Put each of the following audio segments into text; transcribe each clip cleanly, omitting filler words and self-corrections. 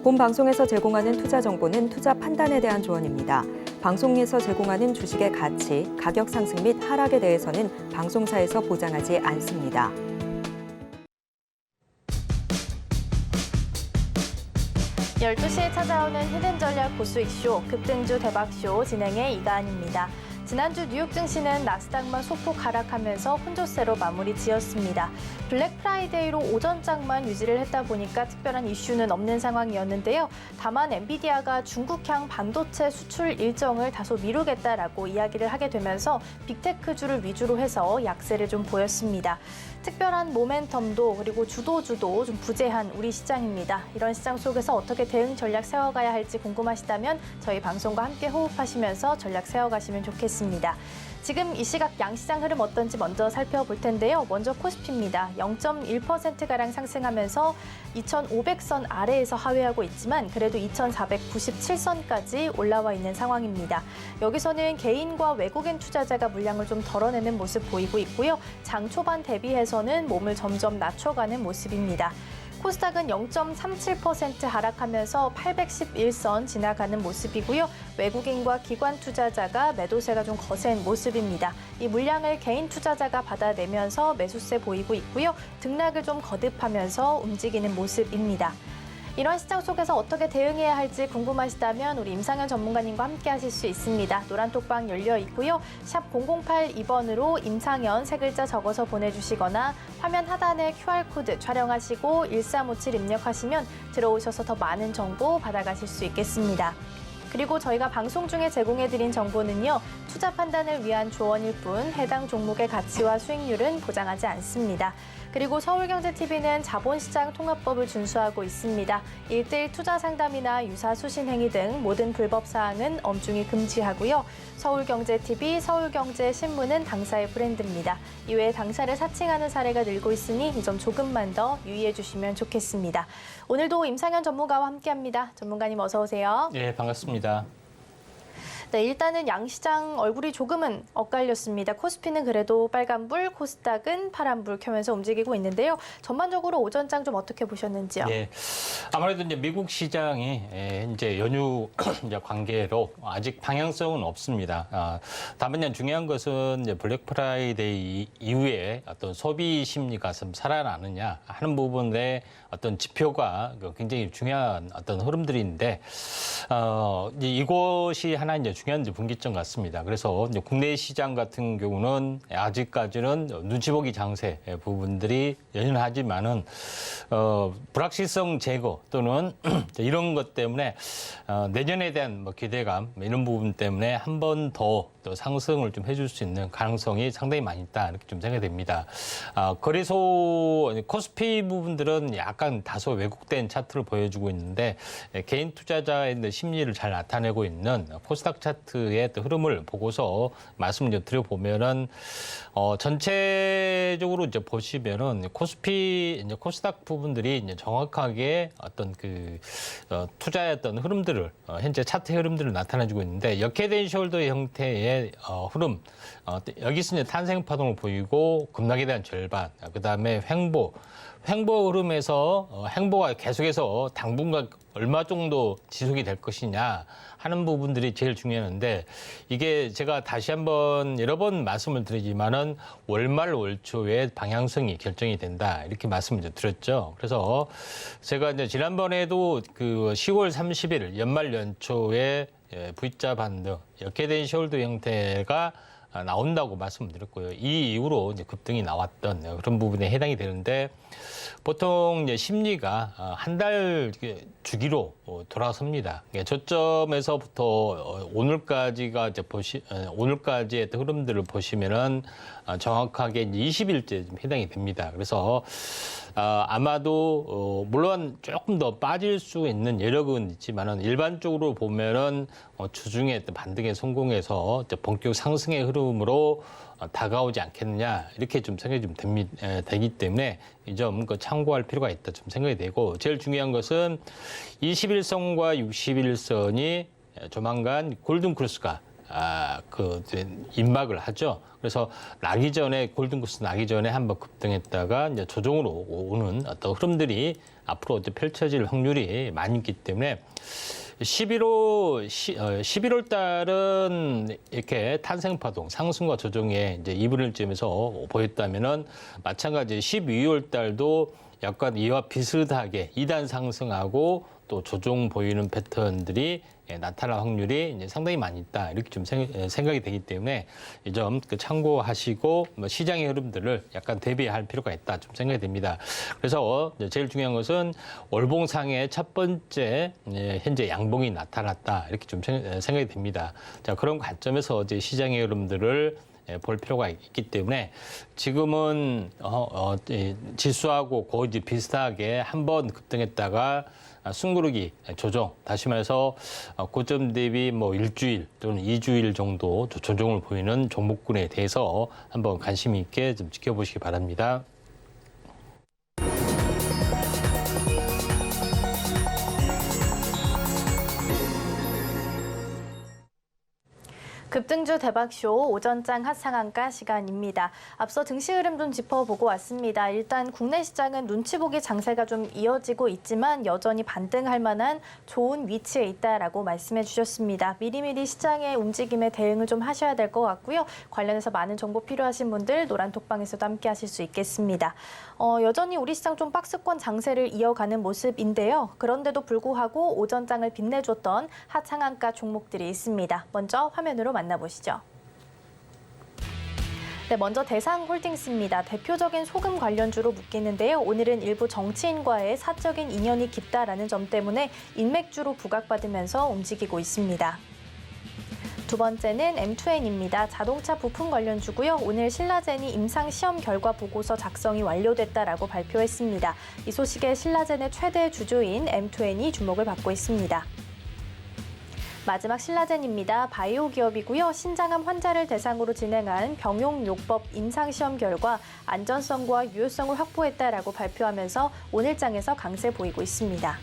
본 방송에서 제공하는 투자 정보는 투자 판단에 대한 조언입니다. 방송에서 제공하는 주식의 가치, 가격 상승 및 하락에 대해서는 방송사에서 보장하지 않습니다. 열두 시에 찾아오는 히든 전략 고수익쇼, 급등주 대박쇼 진행의 이가은입니다. 지난주 뉴욕 증시는 나스닥만 소폭 하락하면서 혼조세로 마무리 지었습니다. 블랙 프라이데이로 오전장만 유지를 했다 보니까 특별한 이슈는 없는 상황이었는데요. 다만 엔비디아가 중국향 반도체 수출 일정을 다소 미루겠다라고 이야기를 하게 되면서 빅테크주를 위주로 해서 약세를 좀 보였습니다. 특별한 모멘텀도 그리고 주도주도 좀 부재한 우리 시장입니다. 이런 시장 속에서 어떻게 대응 전략 세워가야 할지 궁금하시다면 저희 방송과 함께 호흡하시면서 전략 세워가시면 좋겠습니다. 지금 이 시각 양시장 흐름 어떤지 먼저 살펴볼 텐데요. 먼저 코스피입니다. 0.1%가량 상승하면서 2,500선 아래에서 하회하고 있지만 그래도 2,497선까지 올라와 있는 상황입니다. 여기서는 개인과 외국인 투자자가 물량을 좀 덜어내는 모습 보이고 있고요. 장 초반 대비해서는 몸을 점점 낮춰가는 모습입니다. 코스닥은 0.37% 하락하면서 811선 지나가는 모습이고요. 외국인과 기관 투자자가 매도세가 좀 거센 모습입니다. 이 물량을 개인 투자자가 받아내면서 매수세 보이고 있고요. 등락을 좀 거듭하면서 움직이는 모습입니다. 이런 시장 속에서 어떻게 대응해야 할지 궁금하시다면 우리 임상현 전문가님과 함께 하실 수 있습니다. 노란톡방 열려 있고요. 샵 0082번으로 임상현 세 글자 적어서 보내주시거나 화면 하단에 QR코드 촬영하시고 1357 입력하시면 들어오셔서 더 많은 정보 받아가실 수 있겠습니다. 그리고 저희가 방송 중에 제공해드린 정보는요. 투자 판단을 위한 조언일 뿐 해당 종목의 가치와 수익률은 보장하지 않습니다. 그리고 서울경제TV는 자본시장 통합법을 준수하고 있습니다. 1:1 투자 상담이나 유사 수신 행위 등 모든 불법 사항은 엄중히 금지하고요. 서울경제TV, 서울경제신문은 당사의 브랜드입니다. 이외에 당사를 사칭하는 사례가 늘고 있으니 이 점 조금만 더 유의해 주시면 좋겠습니다. 오늘도 임상현 전문가와 함께합니다. 전문가님 어서 오세요. 네, 반갑습니다. 네, 일단은 양시장 얼굴이 조금은 엇갈렸습니다. 코스피는 그래도 빨간불, 코스닥은 파란불 켜면서 움직이고 있는데요. 전반적으로 오전장 좀 어떻게 보셨는지요? 네, 아무래도 이제 미국 시장이 이제 연휴 이제 관계로 아직 방향성은 없습니다. 다만 중요한 것은 이제 블랙 프라이데이 이후에 어떤 소비 심리가 좀 살아나느냐 하는 부분에 어떤 지표가 굉장히 중요한 어떤 흐름들인데 이제 이것이 하나 이제 중요한 분기점 같습니다. 그래서 이제 국내 시장 같은 경우는 아직까지는 눈치 보기 장세 부분들이 연연하지만은 불확실성 제거 또는 이런 것 때문에 내년에 대한 뭐 기대감 이런 부분 때문에 한 번 더 또 상승을 좀 해줄 수 있는 가능성이 상당히 많이 있다 이렇게 좀 생각이 됩니다. 거래소 코스피 부분들은 약간 다소 왜곡된 차트를 보여주고 있는데 개인 투자자의 심리를 잘 나타내고 있는 코스닥 차트의 또 흐름을 보고서 말씀을 좀 드려보면은 전체적으로 이제 보시면은 코스피 이제 코스닥 부분들이 이제 정확하게 어떤 그 투자의 어떤 흐름들을 현재 차트 흐름들을 나타내주고 있는데 역헤드 숄더 형태의 흐름 여기서 이제 탄생 파동을 보이고 급락에 대한 절반 그다음에 횡보 흐름에서 횡보가 계속해서 당분간 얼마 정도 지속이 될 것이냐 하는 부분들이 제일 중요한데 이게 제가 다시 한번 여러 번 말씀을 드리지만은 월말 월초에 방향성이 결정이 된다 이렇게 말씀을 드렸죠. 그래서 제가 이제 지난번에도 그 10월 30일 연말 연초에 V자 반등, 역헤드 숄더 형태가 나온다고 말씀드렸고요. 이 이후로 이제 급등이 나왔던 그런 부분에 해당이 되는데 보통 이제 심리가 한 달 주기로 돌아섭니다. 저점에서부터 오늘까지가 이제 오늘까지의 흐름들을 보시면은 정확하게 20일째 좀 해당이 됩니다. 그래서 아마도 물론 조금 더 빠질 수 있는 여력은 있지만은 일반적으로 보면은 주중에 반등에 성공해서 본격 상승의 흐름으로 다가오지 않겠느냐 이렇게 좀 생각이 좀 되기 때문에 이 점 참고할 필요가 있다 좀 생각이 되고 제일 중요한 것은 21선과 60일선이 조만간 골든 크로스가 임박을 하죠. 그래서 나기 전에 골든고스 나기 전에 한번 급등했다가 이제 조정으로 오는 어떤 흐름들이 앞으로 펼쳐질 확률이 많이 있기 때문에 11월 달은 이렇게 탄생파동, 상승과 조정에 이제 2분의 1점에서 보였다면은 마찬가지 12월 달도 약간 이와 비슷하게 2단 상승하고 또 조정 보이는 패턴들이 나타날 확률이 이제 상당히 많이 있다. 이렇게 좀 생각이 되기 때문에 이 점 참고하시고 시장의 흐름들을 약간 대비할 필요가 있다. 좀 생각이 됩니다. 그래서 제일 중요한 것은 월봉상의 첫 번째 현재 양봉이 나타났다. 이렇게 좀 생각이 됩니다. 자, 그런 관점에서 이제 시장의 흐름들을 볼 필요가 있기 때문에 지금은 지수하고 거의 이제 비슷하게 한번 급등했다가 숨고르기 조정, 다시 말해서 고점 대비 일주일 또는 2주일 정도 조정을 보이는 종목군에 대해서 한번 관심 있게 좀 지켜보시기 바랍니다. 급등주 대박쇼 오전장 핫상한가 시간입니다. 앞서 증시 흐름 좀 짚어보고 왔습니다. 일단 국내 시장은 눈치 보기 장세가 좀 이어지고 있지만 여전히 반등할 만한 좋은 위치에 있다라고 말씀해 주셨습니다. 미리미리 시장의 움직임에 대응을 좀 하셔야 될 것 같고요. 관련해서 많은 정보 필요하신 분들 노란톡방에서도 함께 하실 수 있겠습니다. 여전히 우리 시장 좀 박스권 장세를 이어가는 모습인데요. 그런데도 불구하고 오전장을 빛내줬던 하창한가 종목들이 있습니다. 먼저 화면으로 만나보시죠. 네, 먼저 대상홀딩스입니다. 대표적인 소금 관련주로 묶이는데요. 오늘은 일부 정치인과의 사적인 인연이 깊다라는 점 때문에 인맥주로 부각받으면서 움직이고 있습니다. 두 번째는 M2N입니다. 자동차 부품 관련주고요. 오늘 신라젠이 임상 시험 결과 보고서 작성이 완료됐다라고 발표했습니다. 이 소식에 신라젠의 최대 주주인 M2N이 주목을 받고 있습니다. 마지막 신라젠입니다. 바이오 기업이고요. 신장암 환자를 대상으로 진행한 병용요법 임상시험 결과 안전성과 유효성을 확보했다라고 발표하면서 오늘장에서 강세 보이고 있습니다.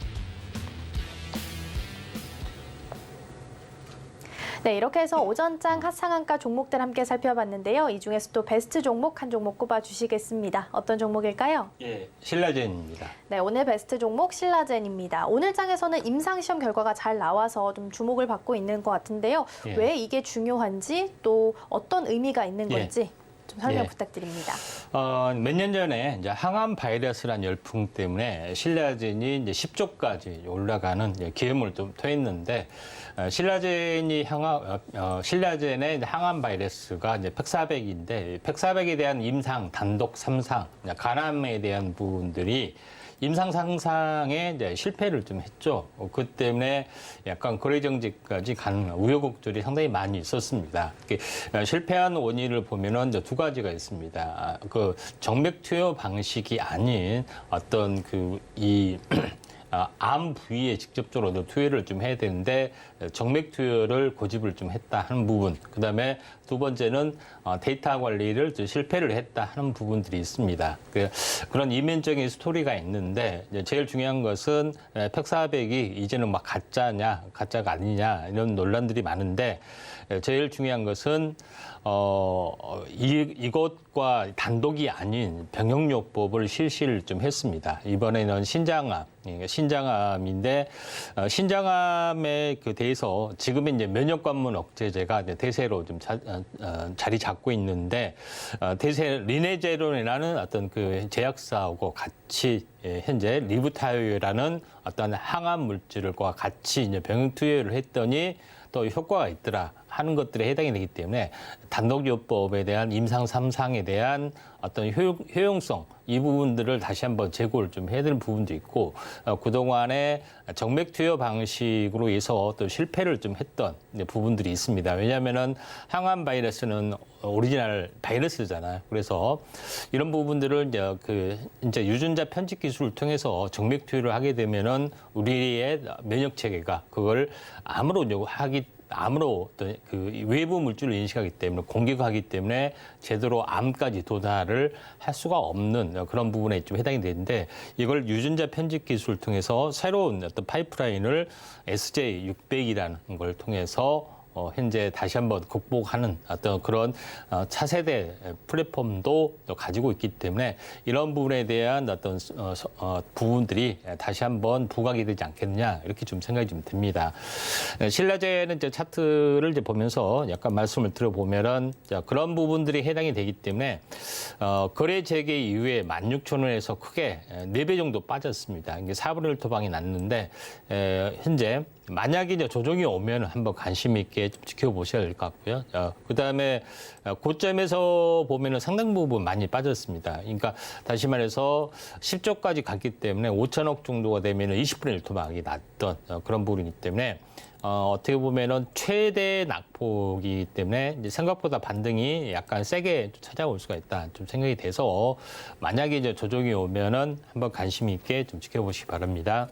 네, 이렇게 해서 오전장 핫상한가 종목들 함께 살펴봤는데요. 이 중에서 또 베스트 종목 한 종목 꼽아주시겠습니다. 어떤 종목일까요? 예, 신라젠입니다. 네, 오늘 베스트 종목 신라젠입니다. 오늘 장에서는 임상시험 결과가 잘 나와서 좀 주목을 받고 있는 것 같은데요. 예. 왜 이게 중요한지 또 어떤 의미가 있는 건지 좀 설명 부탁드립니다. 몇 년 전에 이제 항암 바이러스란 열풍 때문에 신라젠이 이제 10조까지 올라가는 기염을 좀 토했는데 신라젠의 항암 바이러스가 이제 팩사백인데 팩사백에 대한 임상, 단독 3상, 간암에 대한 부분들이 임상 상상에 이제 실패를 좀 했죠. 그 때문에 약간 거래 정지까지 간 우여곡절이 상당히 많이 있었습니다. 실패한 원인을 보면은 이제 두 가지가 있습니다. 그 정맥 투여 방식이 아닌 어떤 암 부위에 직접적으로 투여를 좀 해야 되는데 정맥 투여를 고집을 좀 했다 하는 부분. 그다음에 두 번째는 데이터 관리를 실패를 했다 하는 부분들이 있습니다. 그런 이면적인 스토리가 있는데 제일 중요한 것은 팩사백이 이제는 막 가짜냐, 가짜가 아니냐 이런 논란들이 많은데 제일 중요한 것은 이것과 단독이 아닌 병용요법을 실시를 좀 했습니다. 이번에는 신장암인데 신장암에 대해서 지금은 이제 면역관문 억제제가 이제 대세로 좀 자리 잡고 있는데 대세 리네제론이라는 어떤 그 제약사하고 같이 현재 리부타이어라는 어떤 항암 물질과 같이 이제 병용 투여를 했더니 또 효과가 있더라 하는 것들에 해당이 되기 때문에 단독요법에 대한 임상 3상에 대한 어떤 효용성 이 부분들을 다시 한번 재고를 좀 해야 되는 부분도 있고 그동안에 정맥 투여 방식으로 해서 또 실패를 좀 했던 부분들이 있습니다. 왜냐하면은 항암 바이러스는 오리지널 바이러스잖아요. 그래서 이런 부분들을 이제 유전자 편집 기술을 통해서 정맥 투여를 하게 되면은 우리의 면역 체계가 그걸 암으로 그 외부 물질을 인식하기 때문에 공격하기 때문에 제대로 암까지 도달을 할 수가 없는 그런 부분에 좀 해당이 되는데 이걸 유전자 편집 기술을 통해서 새로운 어떤 파이프라인을 SJ600이라는 걸 통해서 현재 다시 한번 극복하는 어떤 그런 차세대 플랫폼도 또 가지고 있기 때문에 이런 부분에 대한 어떤 부분들이 다시 한번 부각이 되지 않겠느냐 이렇게 좀 생각이 좀 듭니다. 신라제는 이제 차트를 이제 보면서 약간 말씀을 드려보면은 그런 부분들이 해당이 되기 때문에 거래 재개 이후에 16,000원에서 크게 4배 정도 빠졌습니다. 이게 4분의 1 토방이 났는데 현재 만약에 이제 조정이 오면 한번 관심 있게 좀 지켜보셔야 될 것 같고요. 그다음에 고점에서 보면은 상당 부분 많이 빠졌습니다. 그러니까 다시 말해서 10조까지 갔기 때문에 5천억 정도가 되면은 20분의 1 토막이 났던 그런 부분이기 때문에 어떻게 보면은 최대 낙폭이기 때문에 이제 생각보다 반등이 약간 세게 찾아올 수가 있다. 좀 생각이 돼서 만약에 이제 조정이 오면은 한번 관심 있게 좀 지켜보시기 바랍니다.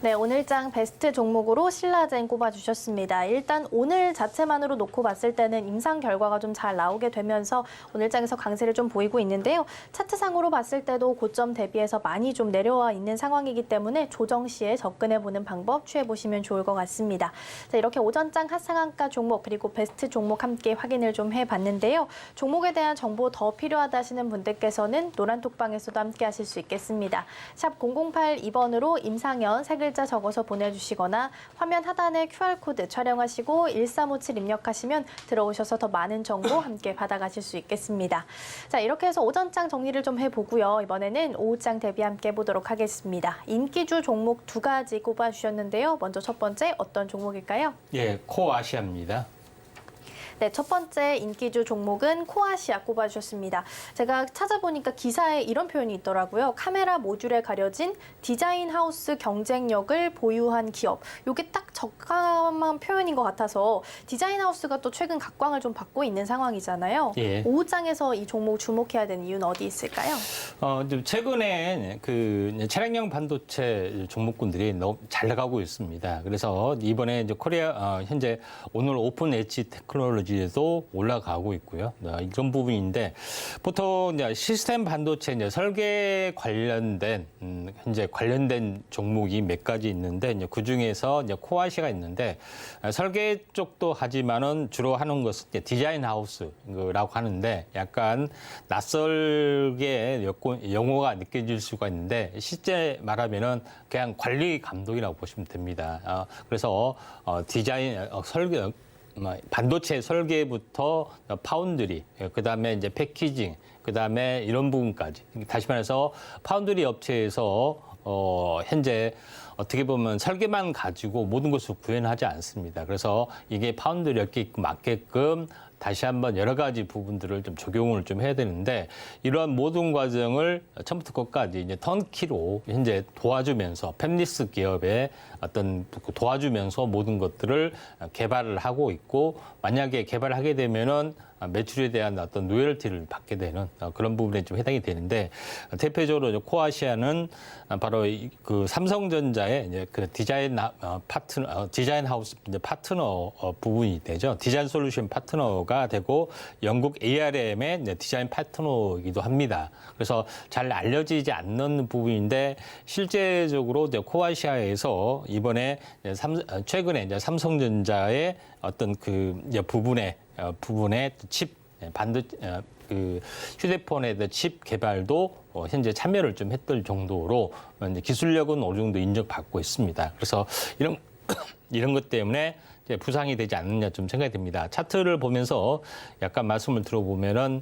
네, 오늘장 베스트 종목으로 신라젠 꼽아주셨습니다. 일단 오늘 자체만으로 놓고 봤을 때는 임상 결과가 좀 잘 나오게 되면서 오늘장에서 강세를 좀 보이고 있는데요. 차트상으로 봤을 때도 고점 대비해서 많이 좀 내려와 있는 상황이기 때문에 조정 시에 접근해보는 방법 취해보시면 좋을 것 같습니다. 자, 이렇게 오전장 핫상한가 종목 그리고 베스트 종목 함께 확인을 좀 해봤는데요. 종목에 대한 정보 더 필요하다 하시는 분들께서는 노란톡방에서도 함께 하실 수 있겠습니다. 샵 0082번으로 임상현 세 글자 적어서 보내주시거나 화면 하단에 QR코드 촬영하시고 1357 입력하시면 들어오셔서 더 많은 정보 함께 받아가실 수 있겠습니다. 자, 이렇게 해서 오전장 정리를 좀 해보고요. 이번에는 오후장 대비 함께 해보도록 하겠습니다. 인기주 종목 2가지 꼽아주셨는데요. 먼저 첫 번째 어떤 종목일까요? 예, 코아시아입니다. 네, 첫 번째 인기주 종목은 코아시아 꼽아주셨습니다. 제가 찾아보니까 기사에 이런 표현이 있더라고요. 카메라 모듈에 가려진 디자인 하우스 경쟁력을 보유한 기업. 이게 딱 적합한 표현인 것 같아서 디자인 하우스가 또 최근 각광을 좀 받고 있는 상황이잖아요. 예. 오후장에서 이 종목 주목해야 되는 이유는 어디 있을까요? 좀 최근에 그 차량용 반도체 종목군들이 너무 잘 나가고 있습니다. 그래서 이번에 이제 코리아 현재 오늘 오픈 엣지 테크놀로지에도 올라가고 있고요. 이런 부분인데 보통 이제 시스템 반도체 이제 설계 관련된 현재 관련된 종목이 몇 가지 있는데 이제 그 중에서 이제 코아시가 있는데 설계 쪽도 하지만은 주로 하는 것은 이제 디자인 하우스라고 하는데 약간 낯설게 용어가 느껴질 수가 있는데 실제 말하면은 그냥 관리 감독이라고 보시면 됩니다. 그래서 디자인 설계 반도체 설계부터 파운드리, 그다음에 이제 패키징, 그다음에 이런 부분까지 다시 말해서 파운드리 업체에서 현재 어떻게 보면 설계만 가지고 모든 것을 구현하지 않습니다. 그래서 이게 파운드리 업계에 맞게끔 다시 한번 여러 가지 부분들을 좀 적용을 좀 해야 되는데 이러한 모든 과정을 처음부터 끝까지 이제 턴키로 현재 도와주면서 팹리스 기업에 어떤 도와주면서 모든 것들을 개발을 하고 있고 만약에 개발을 하게 되면은 매출에 대한 어떤 로열티를 받게 되는 그런 부분에 좀 해당이 되는데 대표적으로 코아시아는 바로 그 삼성전자의 이제 그 디자인 디자인 하우스 이제 파트너 부분이 되죠. 디자인 솔루션 파트너가 되고 영국 ARM의 디자인 파트너이기도 합니다. 그래서 잘 알려지지 않는 부분인데 실제적으로 이제 코아시아에서 이번에 최근에 이제 삼성전자의 어떤 그 이제 부분의 칩 그 휴대폰의 칩 개발도 현재 참여를 좀 했던 정도로 이제 기술력은 어느 정도 인정받고 있습니다. 그래서 이런 것 때문에 이제 부상이 되지 않느냐 좀 생각이 듭니다. 차트를 보면서 약간 말씀을 들어보면은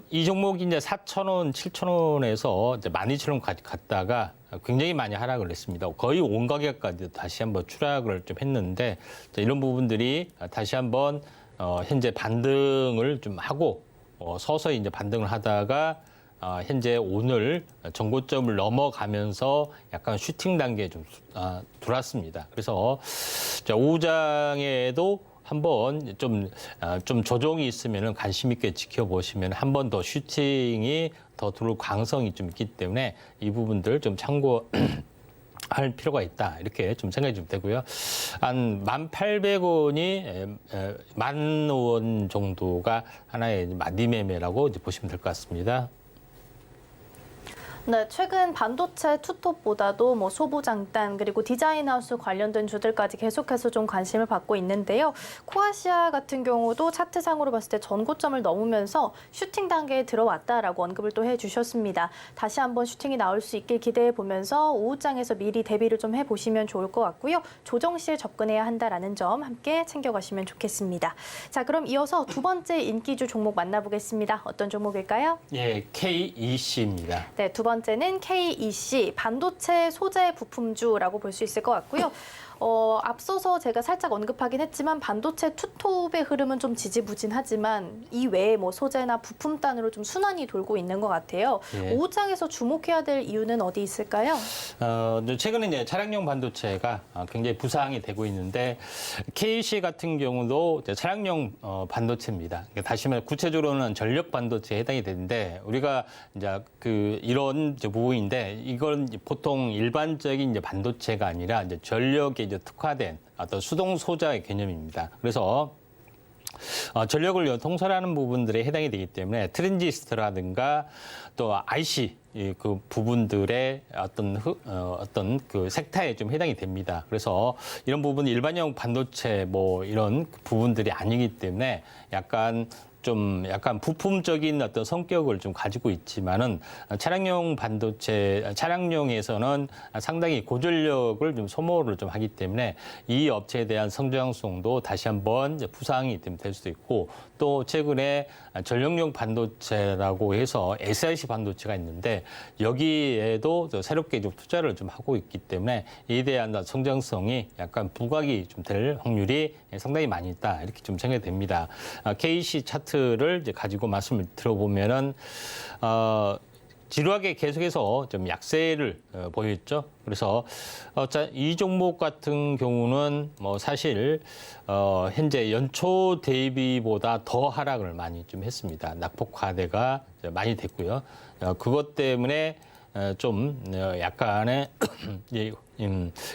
이 종목이 이제 4,000원, 7,000원에서 이제 12,000원까지 갔다가 굉장히 많이 하락을 했습니다. 거의 온 가격까지 다시 한번 추락을 좀 했는데 이런 부분들이 다시 한번 현재 반등을 좀 하고 서서히 이제 반등을 하다가 현재 오늘 정고점을 넘어가면서 약간 슈팅 단계에 좀 들어왔습니다. 그래서 오후장에도 한번 좀 조정이 있으면 관심 있게 지켜보시면 한 번 더 슈팅이 더 들어올 가능성이 좀 있기 때문에 이 부분들 좀 참고할 필요가 있다. 이렇게 좀 생각이 좀 되고요. 한 1,800원이 10,000원 정도가 하나의 마디매매라고 이제 보시면 될 것 같습니다. 네, 최근 반도체 투톱보다도 뭐 소부장단 그리고 디자인하우스 관련된 주들까지 계속해서 좀 관심을 받고 있는데요. 코아시아 같은 경우도 차트상으로 봤을 때 전고점을 넘으면서 슈팅 단계에 들어왔다라고 언급을 또 해주셨습니다. 다시 한번 슈팅이 나올 수 있길 기대해 보면서 오후장에서 미리 대비를 좀 해보시면 좋을 것 같고요. 조정 시에 접근해야 한다라는 점 함께 챙겨가시면 좋겠습니다. 자, 그럼 이어서 두 번째 인기주 종목 만나보겠습니다. 어떤 종목일까요? 예, KEC입니다. 네, 두 번째는 KEC, 반도체 소재 부품주라고 볼 수 있을 것 같고요. 앞서서 제가 살짝 언급하긴 했지만 반도체 투톱의 흐름은 좀 지지부진하지만 이 외에 뭐 소재나 부품단으로 좀 순환이 돌고 있는 것 같아요. 예. 오후장에서 주목해야 될 이유는 어디 있을까요? 최근에 이제 차량용 반도체가 굉장히 부상이 되고 있는데 KEC 같은 경우도 이제 차량용 반도체입니다. 그러니까 다시 말해 구체적으로는 전력 반도체에 해당이 되는데 우리가 이제 이런 이제 부분인데 이건 이제 보통 일반적인 이제 반도체가 아니라 이제 전력에 이제 특화된 어떤 수동 소자의 개념입니다. 그래서 전력을 통솔하는 부분들에 해당이 되기 때문에 트랜지스터라든가 또 IC 그 부분들의 어떤 그 섹터에 좀 해당이 됩니다. 그래서 이런 부분이 일반형 반도체 뭐 이런 부분들이 아니기 때문에 약간 부품적인 어떤 성격을 좀 가지고 있지만은 차량용 반도체, 차량용에서는 상당히 고전력을 좀 소모를 좀 하기 때문에 이 업체에 대한 성장성도 다시 한번 부상이 될 수도 있고 또 최근에 전력용 반도체라고 해서 SiC 반도체가 있는데 여기에도 새롭게 좀 투자를 좀 하고 있기 때문에 이에 대한 성장성이 약간 부각이 좀 될 확률이 상당히 많이 있다 이렇게 좀 생각이 됩니다. KEC 차트를 이제 가지고 말씀을 들어보면은 지루하게 계속해서 좀 약세를 보였죠. 그래서 이 종목 같은 경우는 뭐 사실 현재 연초 대비보다 더 하락을 많이 좀 했습니다. 낙폭과대가 많이 됐고요. 그것 때문에 좀 약간의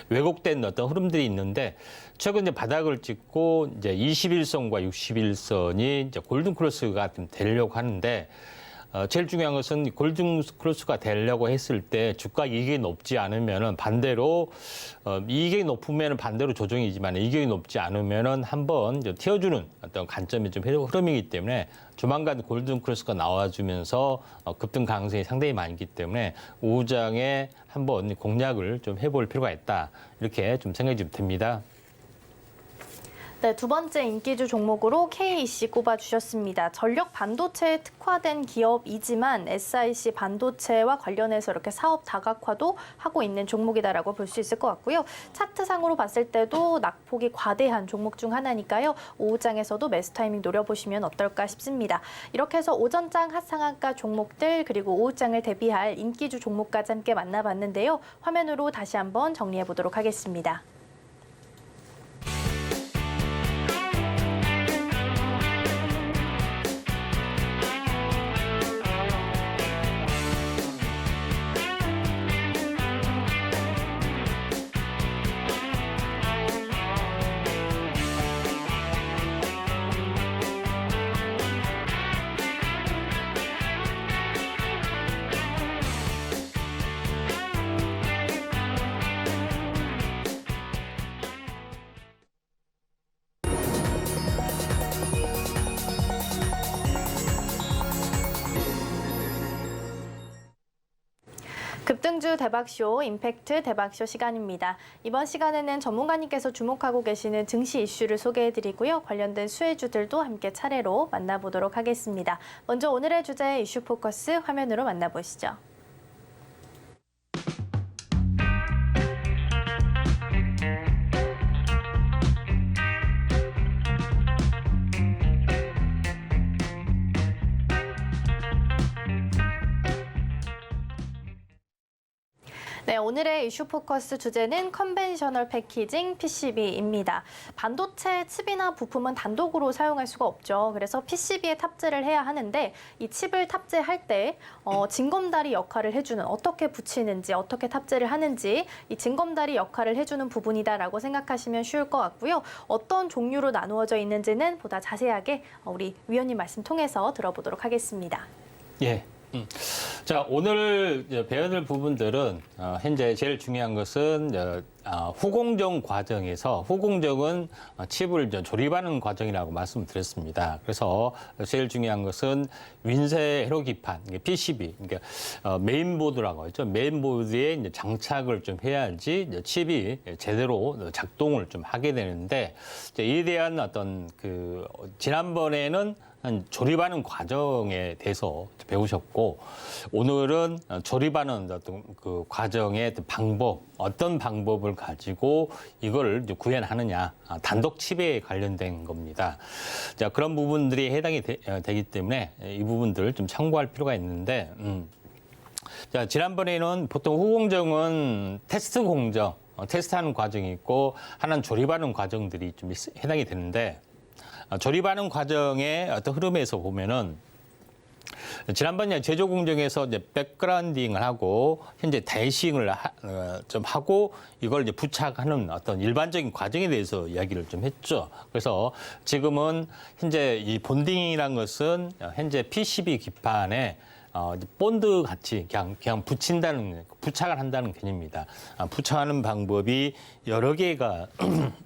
왜곡된 어떤 흐름들이 있는데 최근 이제 바닥을 찍고 이제 21선과 61선이 이제 골든 크로스가 좀 되려고 하는데 제일 중요한 것은 골든 크로스가 되려고 했을 때 주가 이익이 높지 않으면은 반대로 이익이 높으면은 반대로 조정이지만 이익이 높지 않으면은 한번 튀어주는 어떤 관점의 좀 흐름이기 때문에 조만간 골든 크로스가 나와주면서 급등 가능성이 상당히 많기 때문에 오후장에 한번 공략을 좀 해볼 필요가 있다 이렇게 좀 생각이 좀 듭니다. 네, 두 번째 인기주 종목으로 KEC 꼽아주셨습니다. 전력 반도체에 특화된 기업이지만 SiC 반도체와 관련해서 이렇게 사업 다각화도 하고 있는 종목이다라고 볼 수 있을 것 같고요. 차트상으로 봤을 때도 낙폭이 과대한 종목 중 하나니까요. 오후장에서도 매수 타이밍 노려보시면 어떨까 싶습니다. 이렇게 해서 오전장 핫상한가 종목들 그리고 오후장을 대비할 인기주 종목까지 함께 만나봤는데요. 화면으로 다시 한번 정리해 보도록 하겠습니다. 급등주 대박쇼, 임팩트 대박쇼 시간입니다. 이번 시간에는 전문가님께서 주목하고 계시는 증시 이슈를 소개해드리고요. 관련된 수혜주들도 함께 차례로 만나보도록 하겠습니다. 먼저 오늘의 주제 이슈 포커스 화면으로 만나보시죠. 네, 오늘의 이슈 포커스 주제는 컨벤셔널 패키징 PCB입니다. 반도체 칩이나 부품은 단독으로 사용할 수가 없죠. 그래서 PCB에 탑재를 해야 하는데 이 칩을 탑재할 때 징검다리 역할을 해주는 어떻게 붙이는지 어떻게 탑재를 하는지 이 징검다리 역할을 해주는 부분이다라고 생각하시면 쉬울 것 같고요. 어떤 종류로 나누어져 있는지는 보다 자세하게 우리 위원님 말씀 통해서 들어보도록 하겠습니다. 예. 자, 오늘 배워들 부분들은 현재 제일 중요한 것은 후공정 과정에서 후공정은 칩을 조립하는 과정이라고 말씀드렸습니다. 그래서 제일 중요한 것은 윈세 회로 기판, PCB, 그러니까 메인보드라고 하죠. 메인보드에 이제 장착을 좀 해야지 칩이 제대로 작동을 좀 하게 되는데 이에 대한 어떤 지난번에는 조립하는 과정에 대해서 배우셨고 오늘은 조립하는 어떤 그 과정의 방법, 어떤 방법을 가지고 이걸 구현하느냐, 단독 칩에 관련된 겁니다. 자, 그런 부분들이 해당이 되기 때문에 이 부분들을 좀 참고할 필요가 있는데, 자, 지난번에는 보통 후공정은 테스트 공정, 테스트하는 과정이 있고 하나는 조립하는 과정들이 좀 해당이 되는데. 조립하는 과정의 어떤 흐름에서 보면은 지난번에 제조 공정에서 이제 백그라운딩을 하고 현재 데이싱을 좀 하고 이걸 이제 부착하는 어떤 일반적인 과정에 대해서 이야기를 좀 했죠. 그래서 지금은 현재 이 본딩이라는 것은 현재 PCB 기판에 본드 같이 그냥 부착을 한다는 개념입니다. 부착하는 방법이 여러 개가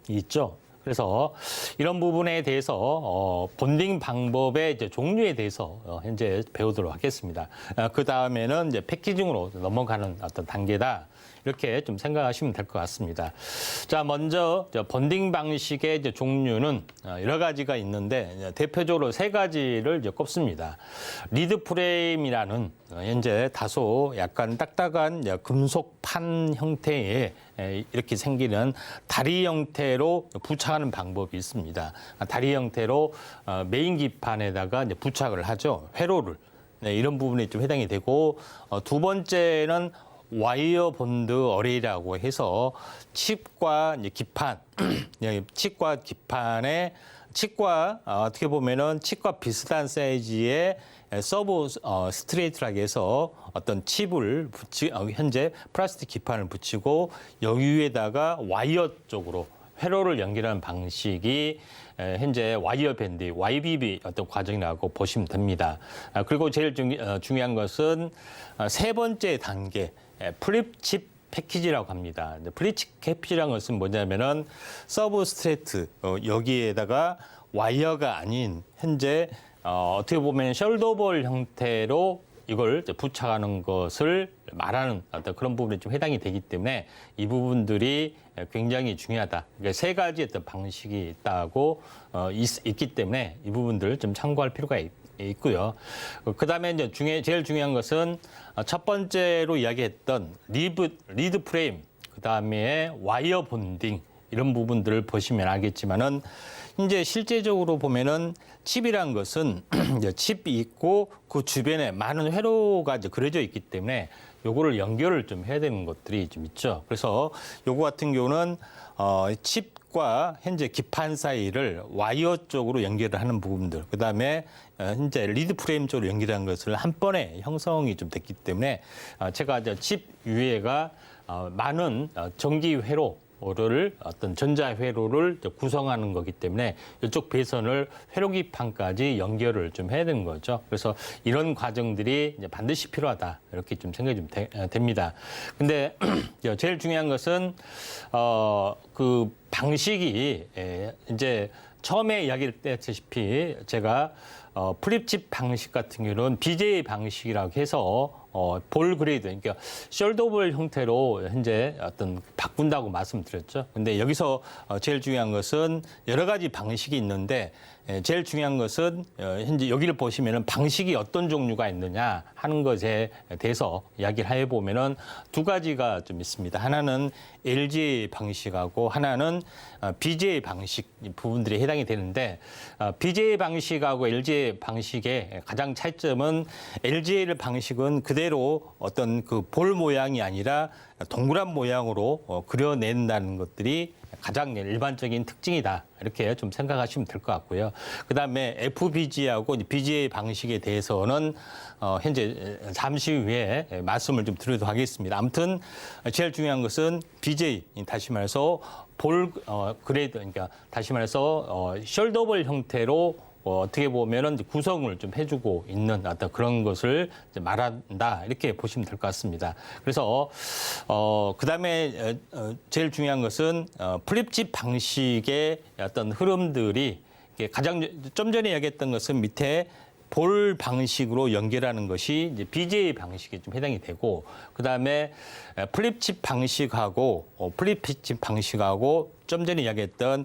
있죠. 그래서 이런 부분에 대해서 본딩 방법의 이제 종류에 대해서 현재 배우도록 하겠습니다. 그 다음에는 이제 패키징으로 넘어가는 어떤 단계다. 이렇게 좀 생각하시면 될 것 같습니다. 자, 먼저 본딩 방식의 이제 종류는 여러 가지가 있는데 대표적으로 세 가지를 이제 꼽습니다. 리드 프레임이라는 현재 다소 약간 딱딱한 금속판 형태의 이렇게 생기는 다리 형태로 부착하는 방법이 있습니다. 다리 형태로 메인 기판에다가 이제 부착을 하죠. 회로를. 네, 이런 부분이 좀 해당이 되고 두 번째는 와이어 본드 어레이라고 해서 칩과 이제 기판, 칩과 기판에 칩과 어떻게 보면은 칩과 비슷한 사이즈의 서브 스트레이트라고 해서 어떤 칩을 현재 플라스틱 기판을 붙이고 여기 위에다가 와이어 쪽으로 회로를 연결하는 방식이 현재 와이어 밴드, YBB 어떤 과정이라고 보시면 됩니다. 그리고 제일 중요한 것은 세 번째 단계, 플립칩 패키지라고 합니다. 플립칩 패키지라는 것은 뭐냐면은 서브스트레이트 여기에다가 와이어가 아닌 현재 어떻게 보면 숄더볼 형태로 이걸 부착하는 것을 말하는 어떤 그런 부분이 좀 해당이 되기 때문에 이 부분들이 굉장히 중요하다. 그러니까 세 가지 어떤 방식이 있다고 있기 때문에 이 부분들을 좀 참고할 필요가 있고요. 그 다음에 이제 제일 중요한 것은 첫 번째로 이야기했던 리드 프레임, 그 다음에 와이어 본딩 이런 부분들을 보시면 알겠지만은 이제 실제적으로 보면은 칩이란 것은 이제 칩이 있고 그 주변에 많은 회로가 이제 그려져 있기 때문에 요거를 연결을 좀 해야 되는 것들이 좀 있죠. 그래서 요거 같은 경우는 칩과 현재 기판 사이를 와이어 쪽으로 연결을 하는 부분들, 그 다음에 현재 리드 프레임 쪽으로 연결한 것을 한 번에 형성이 좀 됐기 때문에 제가 이제 칩 위에가 많은 전기 회로를 어떤 전자 회로를 구성하는 거기 때문에 이쪽 배선을 회로기판까지 연결을 좀 해야 되는 거죠. 그래서 이런 과정들이 이제 반드시 필요하다 이렇게 좀 생각이 좀 됩니다. 근데 제일 중요한 것은 그 방식이 이제 처음에 이야기를 했다시피 제가 플립칩 방식 같은 경우는 BJ 방식이라고 해서 볼 그레이드, 그러니까 숄더볼 형태로 현재 어떤 바꾼다고 말씀드렸죠. 근데 여기서 제일 중요한 것은 여러 가지 방식이 있는데 제일 중요한 것은 현재 여기를 보시면은 방식이 어떤 종류가 있느냐 하는 것에 대해서 이야기를 해보면은 두 가지가 좀 있습니다. 하나는 LGA 방식하고 하나는 BJ 방식 부분들이 해당이 되는데 BJ 방식하고 LGA 방식의 가장 차이점은 LGA 방식은 그대로 어떤 그 볼 모양이 아니라 동그란 모양으로 그려낸다는 것들이 가장 일반적인 특징이다. 이렇게 좀 생각하시면 될 것 같고요. 그다음에 FBG하고 BGA 방식에 대해서는 현재 잠시 후에 말씀을 좀 드리도록 하겠습니다. 아무튼 제일 중요한 것은 BJ, 다시 말해서 볼 그레이드, 그러니까 다시 말해서 숄더볼 형태로 어떻게 보면은 이제 구성을 좀 해주고 있는 어떤 그런 것을 이제 말한다 이렇게 보시면 될 것 같습니다. 그래서 그다음에 제일 중요한 것은 플립칩 방식의 어떤 흐름들이 가장 좀 전에 얘기했던 것은 밑에 볼 방식으로 연결하는 것이 이제 BGA 방식에 좀 해당이 되고, 그 다음에 플립칩 방식하고 좀 전에 이야기했던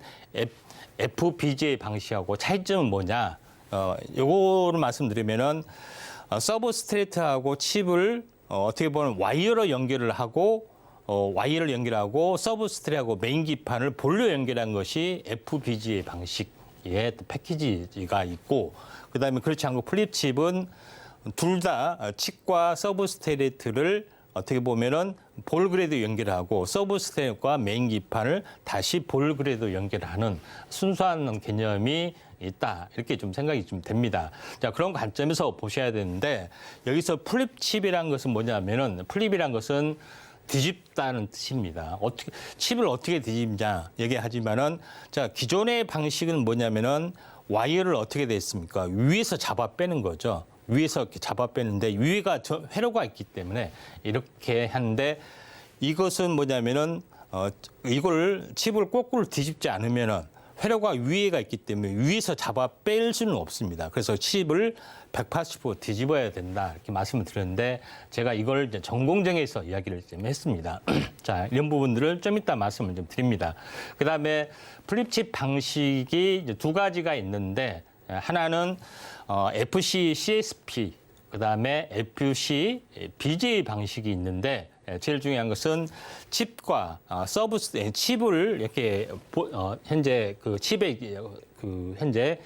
FPGA 방식하고 차이점은 뭐냐? 요거를 말씀드리면은 서브스트레이트하고 칩을 어떻게 보면 와이어로 연결을 하고 서브스트레이트하고 메인 기판을 볼로 연결한 것이 FPGA 방식의 패키지가 있고, 그다음에 그렇지 않고 플립칩은 둘 다 칩과 서브스트레이트를 어떻게 보면은 볼 그래도 연결하고 서브스트레이트과 메인 기판을 다시 볼 그래도 연결하는 순수한 개념이 있다. 이렇게 좀 생각이 좀 됩니다. 자, 그런 관점에서 보셔야 되는데, 여기서 플립칩이란 것은 뭐냐면은, 플립이란 것은 뒤집다는 뜻입니다. 칩을 어떻게 뒤집냐 얘기하지만은, 자, 기존의 방식은 뭐냐면은 와이어를 어떻게 돼 있습니까? 위에서 잡아 빼는 거죠. 위에서 이렇게 잡아 빼는데 위에가 회로가 있기 때문에 이렇게 하는데, 이것은 뭐냐면은 이걸 칩을 거꾸로 뒤집지 않으면은 회로가 위에가 있기 때문에 위에서 잡아 뺄 수는 없습니다. 그래서 칩을 180도 뒤집어야 된다 이렇게 말씀을 드렸는데, 제가 이걸 이제 전공정에서 이야기를 좀 했습니다. 자, 이런 부분들을 좀 이따 말씀을 좀 드립니다. 그다음에 플립칩 방식이 이제 두 가지가 있는데, 하나는 FC CSP, 그다음에 FC BGA 방식이 있는데, 제일 중요한 것은 칩과 칩을 이렇게 현재 그 칩의 그 현재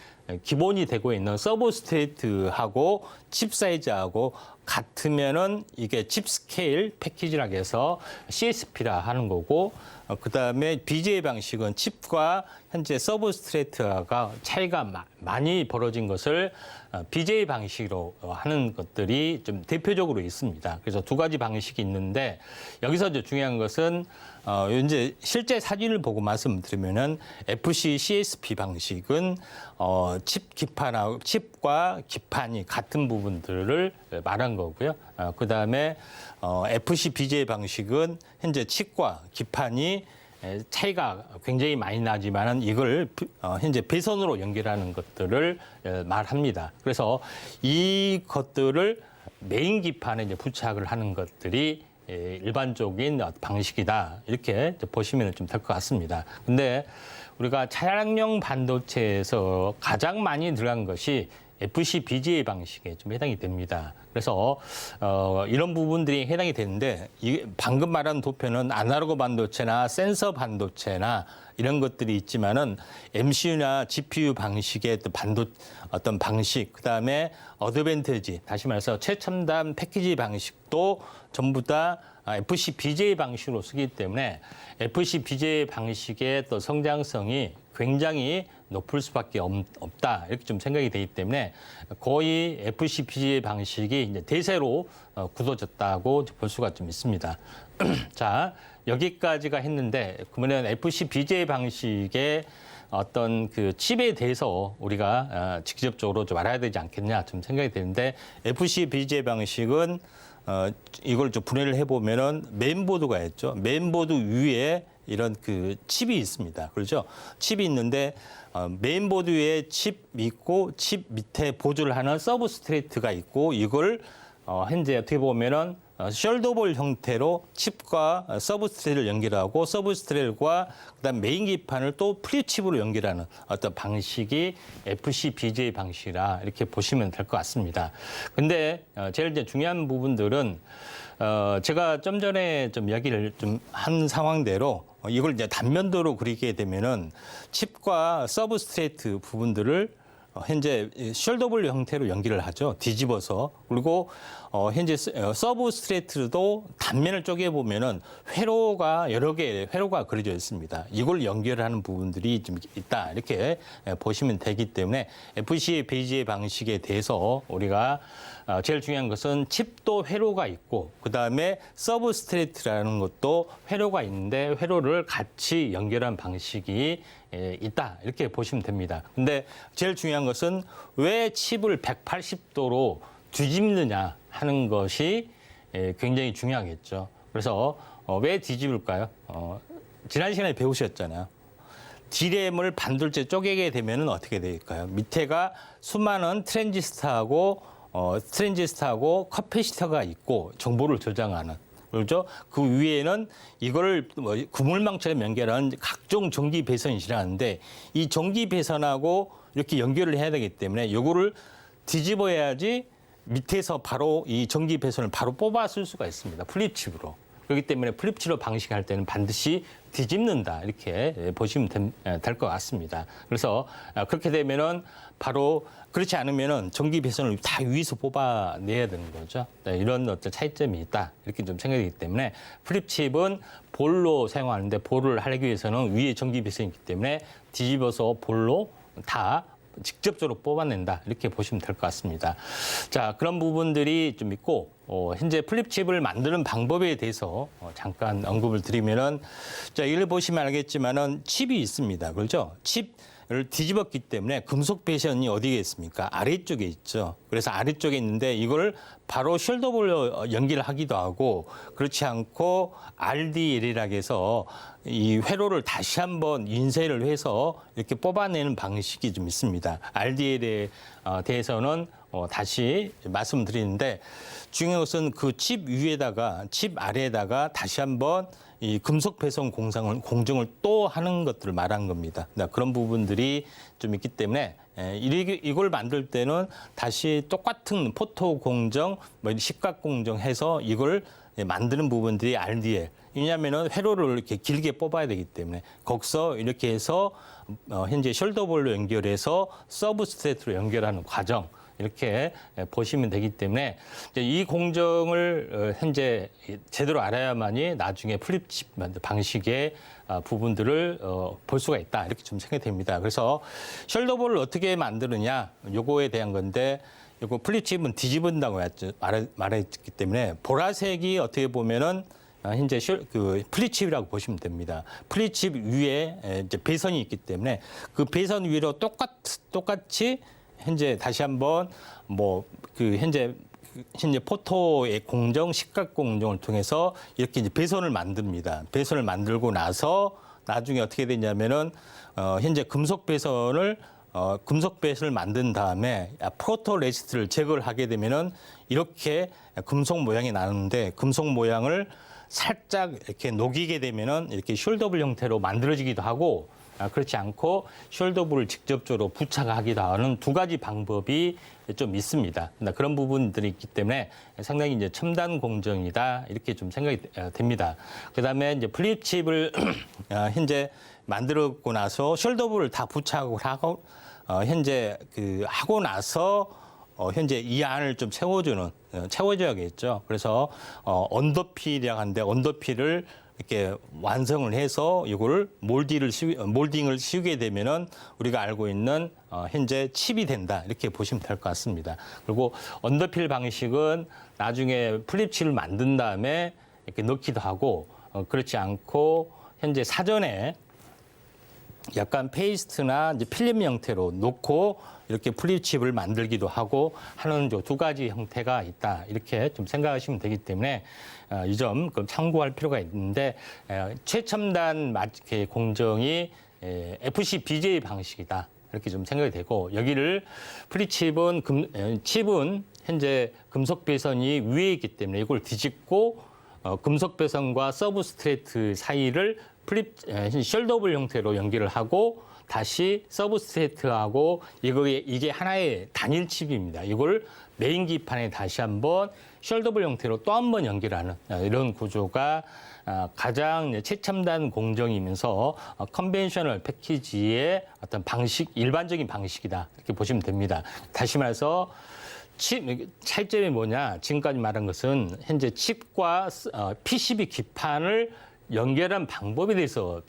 기본이 되고 있는 서브스트레이트하고 칩 사이즈하고 같으면은 이게 칩 스케일 패키지라고 해서 CSP라 하는 거고, 그다음에 BGA 방식은 칩과 현재 서브스트레이트가 차이가 많이 벌어진 것을 BGA 방식으로 하는 것들이 좀 대표적으로 있습니다. 그래서 두 가지 방식이 있는데, 여기서 이제 중요한 것은 이제 실제 사진을 보고 말씀드리면은 FC CSP 방식은 칩과 기판이 같은 부분들을 말한 거고요. 그다음에 FC BGA 방식은 현재 칩과 기판이 차이가 굉장히 많이 나지만은 이걸 현재 배선으로 연결하는 것들을 말합니다. 그래서 이 것들을 메인 기판에 이제 부착을 하는 것들이 일반적인 방식이다. 이렇게 보시면 좀 될 것 같습니다. 근데 우리가 차량용 반도체에서 가장 많이 들어간 것이 FC BGA 방식에 좀 해당이 됩니다. 그래서 이런 부분들이 해당이 되는데, 방금 말한 도표는 아날로그 반도체나 센서 반도체나 이런 것들이 있지만은 MCU나 GPU 방식의 어떤 방식, 그다음에 어드밴티지, 다시 말해서 최첨단 패키지 방식도 전부 다 FC BGA 방식으로 쓰기 때문에 FC BGA 방식의 또 성장성이 굉장히 높을 수밖에 없다 이렇게 좀 생각이 되기 때문에 거의 FC BGA 방식이 이제 대세로 굳어졌다고 볼 수가 좀 있습니다. 자, 여기까지가 했는데, 그러면 FC BGA 방식의 어떤 그 칩에 대해서 우리가 직접적으로 좀 알아야 되지 않겠냐 좀 생각이 되는데, FC BGA 방식은 이걸 좀 분해를 해보면은 메인보드가 있죠. 메인보드 위에 이런 그 칩이 있습니다. 그렇죠? 칩이 있는데 메인보드 위에 칩 있고 칩 밑에 보조를 하는 서브스트레이트가 있고, 이걸 현재 어떻게 보면은 숄더볼 형태로 칩과 서브스트레이트를 연결하고 서브스트레이트과 그다음 메인 기판을 또 플립칩으로 연결하는 어떤 방식이 FC BGA 방식이라 이렇게 보시면 될 것 같습니다. 근데 제일 이제 중요한 부분들은 제가 좀 전에 좀 이야기를 좀 한 상황대로 이걸 이제 단면도로 그리게 되면은 칩과 서브스트레이트 부분들을 현재 숄더볼 형태로 연결을 하죠. 뒤집어서. 그리고 현재 서브스트레이트도 단면을 쪼개 보면은 회로가 여러 개의 회로가 그려져 있습니다. 이걸 연결하는 부분들이 좀 있다. 이렇게 보시면 되기 때문에 FC BGA 방식에 대해서 우리가 제일 중요한 것은 칩도 회로가 있고, 그다음에 서브스트레이트라는 것도 회로가 있는데 회로를 같이 연결한 방식이 있다 이렇게 보시면 됩니다. 근데 제일 중요한 것은 왜 칩을 180도로 뒤집느냐 하는 것이 굉장히 중요하겠죠. 그래서 왜 뒤집을까요? 지난 시간에 배우셨잖아요. D램을 반돌째 쪼개게 되면 어떻게 될까요? 밑에가 수많은 트랜지스터하고 커패시터가 있고 정보를 저장하는. 그렇죠? 그 위에는 이거를 그물망처럼 연결하는 각종 전기 배선이 지나가는데 이 전기 배선하고 이렇게 연결을 해야 되기 때문에 이거를 뒤집어야지 밑에서 바로 이 전기 배선을 바로 뽑아 쓸 수가 있습니다. 플립칩으로. 그렇기 때문에 플립칩으로 방식할 때는 반드시 뒤집는다 이렇게 보시면 될 것 같습니다. 그래서 그렇게 되면은 바로 그렇지 않으면은 전기 배선을 다 위에서 뽑아내야 되는 거죠. 이런 어떤 차이점이 있다 이렇게 좀 생각되기 때문에 플립칩은 볼로 사용하는데 볼을 하기 위해서는 위에 전기 배선이 있기 때문에 뒤집어서 볼로 다 직접적으로 뽑아낸다 이렇게 보시면 될 것 같습니다. 자, 그런 부분들이 좀 있고 현재 플립칩을 만드는 방법에 대해서 잠깐 언급을 드리면은 자, 이를 보시면 알겠지만은 칩이 있습니다. 그렇죠? 칩을 뒤집었기 때문에 금속 배선이 어디에 있습니까? 아래쪽에 있죠. 그래서 아래쪽에 있는데 이걸 바로 숄더볼로 연기를 하기도 하고 그렇지 않고 RDL이라고 해서 이 회로를 다시 한번 인쇄를 해서 이렇게 뽑아내는 방식이 좀 있습니다. RDL에 대해서는 다시 말씀드리는데 중요한 것은 그 칩 위에다가 칩 아래에다가 다시 한번 이 금속 배선 공정을 또 하는 것들을 말한 겁니다. 그런 부분들이 좀 있기 때문에 이걸 만들 때는 다시 똑같은 포토 공정, 식각 공정 해서 이걸 만드는 부분들이 RDL. 왜냐하면 회로를 이렇게 길게 뽑아야 되기 때문에 거기서 이렇게 해서 현재 숄더볼로 연결해서 서브스트레이트로 연결하는 과정. 이렇게 보시면 되기 때문에 이 공정을 현재 제대로 알아야만이 나중에 플립칩 방식의 부분들을 볼 수가 있다. 이렇게 좀 생각이 됩니다. 그래서 숄더볼을 어떻게 만드느냐 요거에 대한 건데 요거 플립칩은 뒤집은다고 말했기 때문에 보라색이 어떻게 보면은 현재 그 플립칩이라고 보시면 됩니다. 플립칩 위에 이제 배선이 있기 때문에 그 배선 위로 똑같이 현재 다시 한번 현재 포토의 공정, 식각 공정을 통해서 이렇게 이제 배선을 만듭니다. 배선을 만들고 나서 나중에 어떻게 되냐면은 현재 금속 배선을 만든 다음에 포토레지스트를 제거를 하게 되면은 이렇게 금속 모양이 나는데 금속 모양을 살짝 이렇게 녹이게 되면은 이렇게 숄더볼 형태로 만들어지기도 하고 그렇지 않고 숄더볼을 직접적으로 부착하기도 하는 두 가지 방법이 좀 있습니다. 그런 부분들이 있기 때문에 상당히 이제 첨단 공정이다 이렇게 좀 생각이 됩니다. 그다음에 이제 플립칩을 현재 만들었고 나서 숄더볼을 다 부착을 하고 현재 하고 나서 현재 이 안을 좀 채워줘야겠죠. 그래서 언더필이라고 하는데 언더필을 이렇게 완성을 해서 이거를 몰딩을 씌우게 되면은 우리가 알고 있는 현재 칩이 된다 이렇게 보시면 될 것 같습니다. 그리고 언더필 방식은 나중에 플립칩을 만든 다음에 이렇게 넣기도 하고 그렇지 않고 현재 사전에 약간 페이스트나 이제 필름 형태로 놓고 이렇게 플립칩을 만들기도 하고 하는 두 가지 형태가 있다 이렇게 좀 생각하시면 되기 때문에 이 점 참고할 필요가 있는데 최첨단 공정이 FCBJ 방식이다 이렇게 좀 생각이 되고 여기를 플립칩은 칩은 현재 금속 배선이 위에 있기 때문에 이걸 뒤집고 금속 배선과 서브스트레이트 사이를 숄더볼 형태로 연결을 하고 다시 서브스트레이트하고 이게 하나의 단일 칩입니다. 이걸 메인 기판에 다시 한번 숄더볼 형태로 또 한 번 연결하는 이런 구조가 가장 최첨단 공정이면서 컨벤셔널 패키지의 어떤 일반적인 방식이다 이렇게 보시면 됩니다. 다시 말해서 차이점이 뭐냐? 지금까지 말한 것은 현재 칩과 PCB 기판을 연결한 방법에 대해서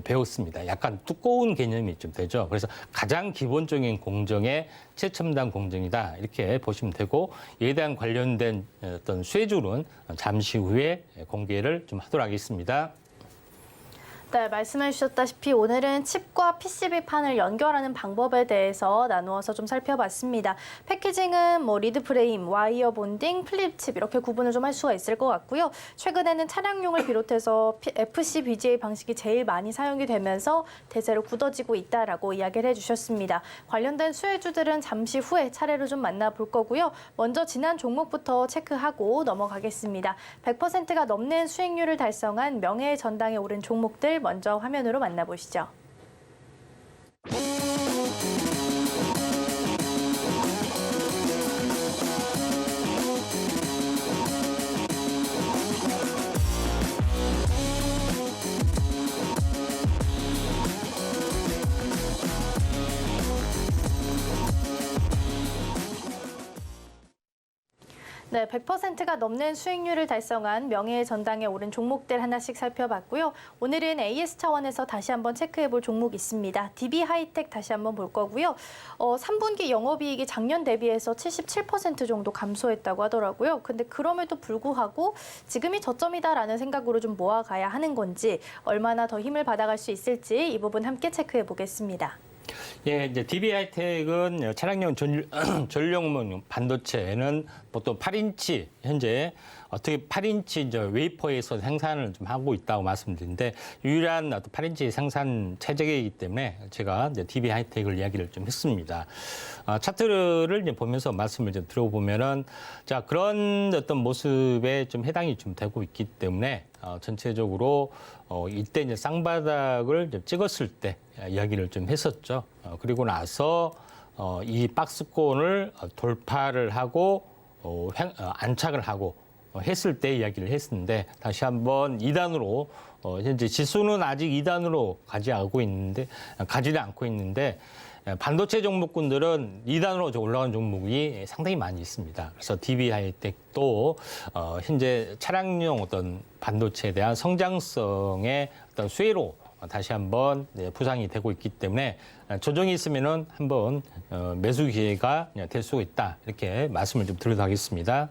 배웠습니다. 약간 두꺼운 개념이 좀 되죠. 그래서 가장 기본적인 공정의 최첨단 공정이다 이렇게 보시면 되고 이에 대한 관련된 어떤 쇠줄은 잠시 후에 공개를 좀 하도록 하겠습니다. 네, 말씀해 주셨다시피 오늘은 칩과 PCB판을 연결하는 방법에 대해서 나누어서 좀 살펴봤습니다. 패키징은 리드 프레임, 와이어 본딩, 플립칩 이렇게 구분을 좀 할 수가 있을 것 같고요. 최근에는 차량용을 비롯해서 FCBGA 방식이 제일 많이 사용이 되면서 대세로 굳어지고 있다라고 이야기를 해주셨습니다. 관련된 수혜주들은 잠시 후에 차례로 좀 만나볼 거고요. 먼저 지난 종목부터 체크하고 넘어가겠습니다. 100%가 넘는 수익률을 달성한 명예의 전당에 오른 종목들 먼저 화면으로 만나보시죠. 네, 100%가 넘는 수익률을 달성한 명예의 전당에 오른 종목들 하나씩 살펴봤고요. 오늘은 AS 차원에서 다시 한번 체크해볼 종목 있습니다. DB하이텍 다시 한번 볼 거고요. 3분기 영업이익이 작년 대비해서 77% 정도 감소했다고 하더라고요. 근데 그럼에도 불구하고 지금이 저점이다라는 생각으로 좀 모아가야 하는 건지 얼마나 더 힘을 받아갈 수 있을지 이 부분 함께 체크해 보겠습니다. 예, 이제 DB하이텍은 차량용 전력용 반도체는 보통 8인치 현재 어떻게 8인치 이제 웨이퍼에서 생산을 좀 하고 있다고 말씀드리는데 유일한 8인치 생산 체제이기 때문에 제가 이제 DB하이텍을 이야기를 좀 했습니다. 차트를 이제 보면서 말씀을 좀 들어보면은 자 그런 어떤 모습에 좀 해당이 좀 되고 있기 때문에 전체적으로 이때 이제 쌍바닥을 이제 찍었을 때 이야기를 좀 했었죠. 그리고 나서 이 박스권을 돌파를 하고 안착을 하고 했을 때 이야기를 했었는데 다시 한번 2단으로 현재 지수는 아직 2단으로 가지는 않고 있는데 반도체 종목군들은 2단으로 올라간 종목이 상당히 많이 있습니다. 그래서 DB하이텍도 현재 차량용 어떤 반도체에 대한 성장성의 어떤 수혜로 다시 한번 부상이 되고 있기 때문에 조정이 있으면은 한번 매수 기회가 될 수 있다 이렇게 말씀을 좀 드리도록 하겠습니다.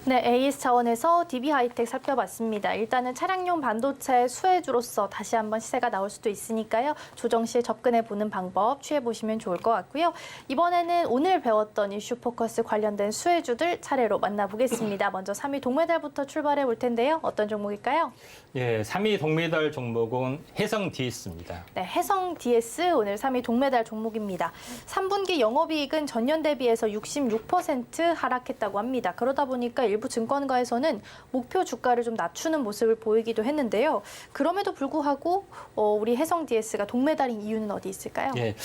네, AS 차원에서 DB하이텍 살펴봤습니다. 일단은 차량용 반도체 수혜주로서 다시 한번 시세가 나올 수도 있으니까요. 조정 시에 접근해보는 방법 취해보시면 좋을 것 같고요. 이번에는 오늘 배웠던 이슈 포커스 관련된 수혜주들 차례로 만나보겠습니다. 먼저 3위 동메달부터 출발해 볼 텐데요. 어떤 종목일까요? 예, 3위 동메달 종목은 해성 DS입니다. 네, 해성 DS 오늘 3위 동메달 종목입니다. 3분기 영업이익은 전년 대비해서 66% 하락했다고 합니다. 그러다 보니까 일부 증권가에서는 목표 주가를 좀 낮추는 모습을 보이기도 했는데요. 그럼에도 불구하고 우리 해성 DS가 동메달인 이유는 어디 있을까요? 예,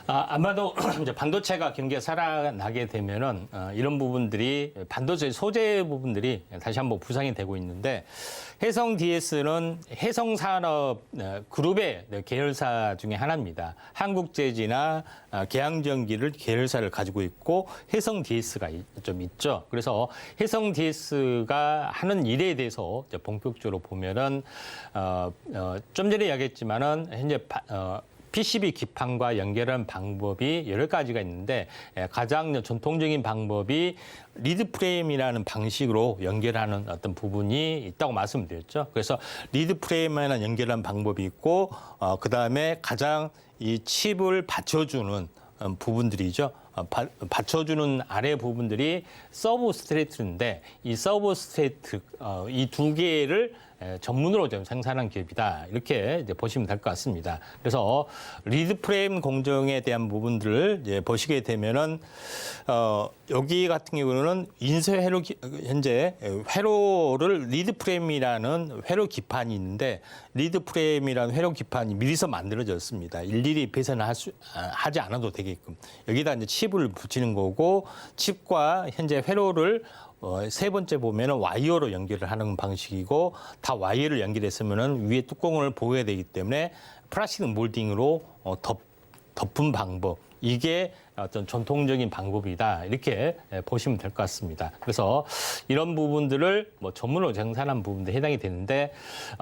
아마도 이제 반도체가 경기가 살아나게 되면은 이런 부분들이 반도체 소재 부분들이 다시 한번 부상이 되고 있는데 해성 DS는 해성산업 그룹의 계열사 중에 하나입니다. 한국재지나 계양전기를 계열사를 가지고 있고 해성 DS가 좀 있죠. 그래서 해성 DS가 하는 일에 대해서 본격적으로 보면은 좀 전에 이야기했지만은 현재 PCB 기판과 연결하는 방법이 여러 가지가 있는데 가장 전통적인 방법이 리드 프레임이라는 방식으로 연결하는 어떤 부분이 있다고 말씀드렸죠. 그래서 리드 프레임이라는 연결하는 방법이 있고 그다음에 가장 이 칩을 받쳐주는 부분들이죠. 받쳐주는 아래 부분들이 서브스트레이트인데 이 서브스트레이트 이 두 개를 전문으로 좀 생산한 기업이다 이렇게 이제 보시면 될 것 같습니다. 그래서 리드 프레임 공정에 대한 부분들을 이제 보시게 되면은 여기 같은 경우는 인쇄 회로 현재 회로를 리드 프레임이라는 회로 기판이 있는데 리드 프레임이라는 회로 기판이 미리서 만들어졌습니다. 일일이 배선을 하지 않아도 되게끔 여기다 이제 칩을 붙이는 거고 칩과 현재 회로를 세 번째 보면은 와이어로 연결을 하는 방식이고 다 와이어를 연결했으면은 위에 뚜껑을 보여야 되기 때문에 플라스틱 몰딩으로 덮은 방법 이게 어떤 전통적인 방법이다 이렇게 보시면 될 것 같습니다. 그래서 이런 부분들을 뭐 전문으로 생산한 부분도 해당이 되는데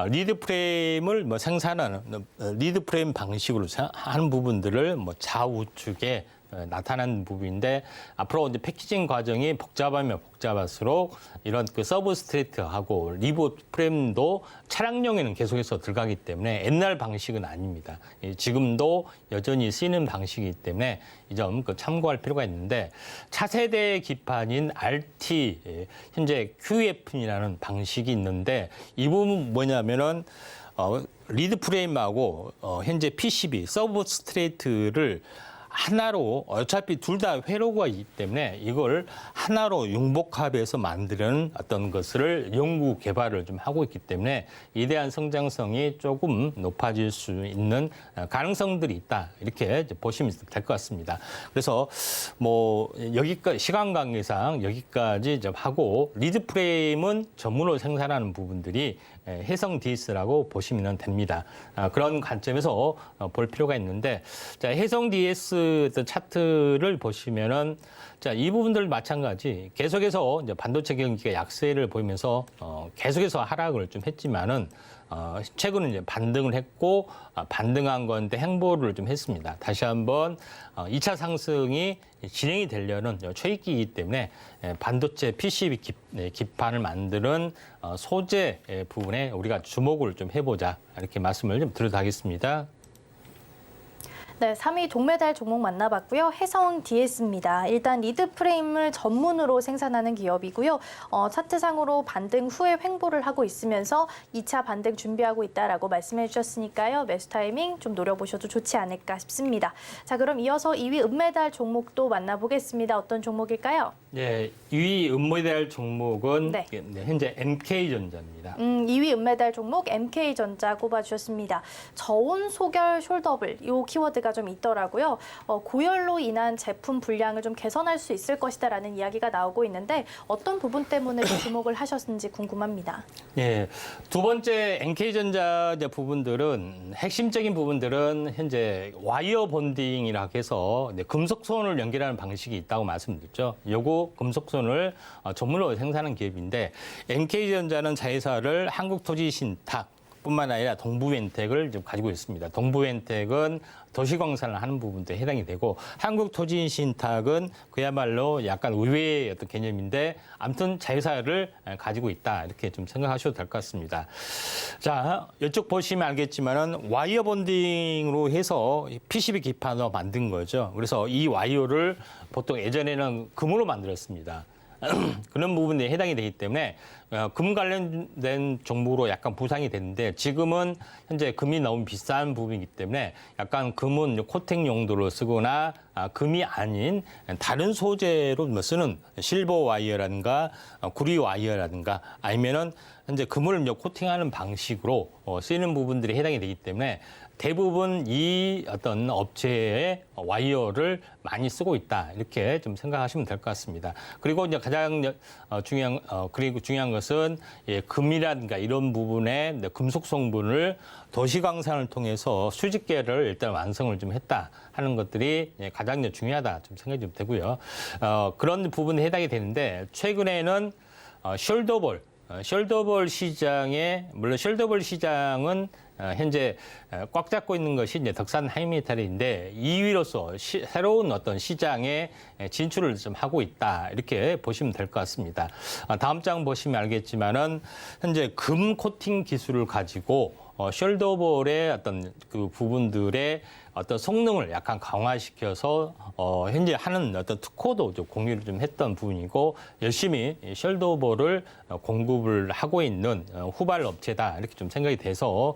리드 프레임을 뭐 생산하는 리드 프레임 방식으로 하는 부분들을 뭐 좌우측에 나타난 부분인데 앞으로 이제 패키징 과정이 복잡하면 복잡할수록 이런 그 서브스트레이트하고 리브 프레임도 차량용에는 계속해서 들어가기 때문에 옛날 방식은 아닙니다. 지금도 여전히 쓰이는 방식이기 때문에 이 점 참고할 필요가 있는데 차세대 기판인 RT 현재 QF이라는 방식이 있는데 이 부분 뭐냐면은 리드 프레임하고 현재 PCB 서브스트레이트를 하나로 어차피 둘 다 회로가 있기 때문에 이걸 하나로 융복합해서 만드는 어떤 것을 연구 개발을 좀 하고 있기 때문에 이에 대한 성장성이 조금 높아질 수 있는 가능성들이 있다 이렇게 이제 보시면 될 것 같습니다. 그래서 뭐 여기까지 시간 관계상 여기까지 좀 하고 리드 프레임은 전문으로 생산하는 부분들이 해성 DS라고 보시면 됩니다. 그런 관점에서 볼 필요가 있는데, 자, 해성 DS 차트를 보시면은, 자, 이 부분들 마찬가지 계속해서 이제 반도체 경기가 약세를 보이면서 계속해서 하락을 좀 했지만은 최근에 이제 반등을 했고 반등한 건데 행보를 좀 했습니다. 다시 한번 2차 상승이 진행이 되려는 초입기이기 때문에 반도체 PCB 기판을 만드는 소재 부분에 우리가 주목을 좀 해보자 이렇게 말씀을 좀 드려도 하겠습니다. 네, 3위 동메달 종목 만나봤고요. 해성 DS입니다. 일단 리드 프레임을 전문으로 생산하는 기업이고요. 차트상으로 반등 후에 횡보를 하고 있으면서 2차 반등 준비하고 있다라고 말씀해 주셨으니까요. 매수 타이밍 좀 노려보셔도 좋지 않을까 싶습니다. 자, 그럼 이어서 2위 은메달 종목도 만나보겠습니다. 어떤 종목일까요? 네, 2위 은메달 종목은 네. 현재 MK전자입니다. 2위 은메달 종목 MK전자 꼽아주셨습니다. 저온 소결 숄더블 이 키워드가 좀 있더라고요. 고열로 인한 제품 분량을 좀 개선할 수 있을 것이다라는 이야기가 나오고 있는데 어떤 부분 때문에 주목을 하셨는지 궁금합니다. 예, 두 번째 NK전자 부분들은 핵심적인 부분들은 현재 와이어 본딩이라고 해서 금속선을 연결하는 방식이 있다고 말씀드렸죠. 요거 금속선을 전문으로 생산하는 기업인데 NK전자는 자회사를 한국토지신탁 뿐만 아니라 동부엔텍을 좀 가지고 있습니다. 동부엔텍은 도시광산을 하는 부분도 해당이 되고 한국토지신탁은 그야말로 약간 의외의 어떤 개념인데 아무튼 자회사를 가지고 있다 이렇게 좀 생각하셔도 될 것 같습니다. 자, 이쪽 보시면 알겠지만은 와이어 본딩으로 해서 PCB 기판으로 만든 거죠. 그래서 이 와이어를 보통 예전에는 금으로 만들었습니다. 그런 부분에 해당이 되기 때문에 금 관련된 종목으로 약간 부상이 됐는데 지금은 현재 금이 너무 비싼 부분이기 때문에 약간 금은 코팅 용도로 쓰거나 금이 아닌 다른 소재로 쓰는 실버 와이어라든가 구리 와이어라든가 아니면은 현재 금을 코팅하는 방식으로 쓰이는 부분들이 해당이 되기 때문에 대부분 이 어떤 업체의 와이어를 많이 쓰고 있다 이렇게 좀 생각하시면 될 것 같습니다. 그리고 이제 가장 중요한 것은 금이라든가 이런 부분의 금속 성분을 도시광산을 통해서 수직계를 일단 완성을 좀 했다 하는 것들이 가장 중요하다 좀 생각이 좀 되고요. 그런 부분에 해당이 되는데 최근에는 숄더볼 시장에 물론 숄더볼 시장은 현재 꽉 잡고 있는 것이 이제 덕산 하이메탈인데 2위로서 새로운 어떤 시장에 진출을 좀 하고 있다 이렇게 보시면 될 것 같습니다. 다음 장 보시면 알겠지만은 현재 금 코팅 기술을 가지고 숄더볼의 어떤 그 부분들의 어떤 성능을 약간 강화시켜서 현재 하는 어떤 특허도 좀 공유를 좀 했던 부분이고 열심히 숄더볼을 공급을 하고 있는 후발 업체다 이렇게 좀 생각이 돼서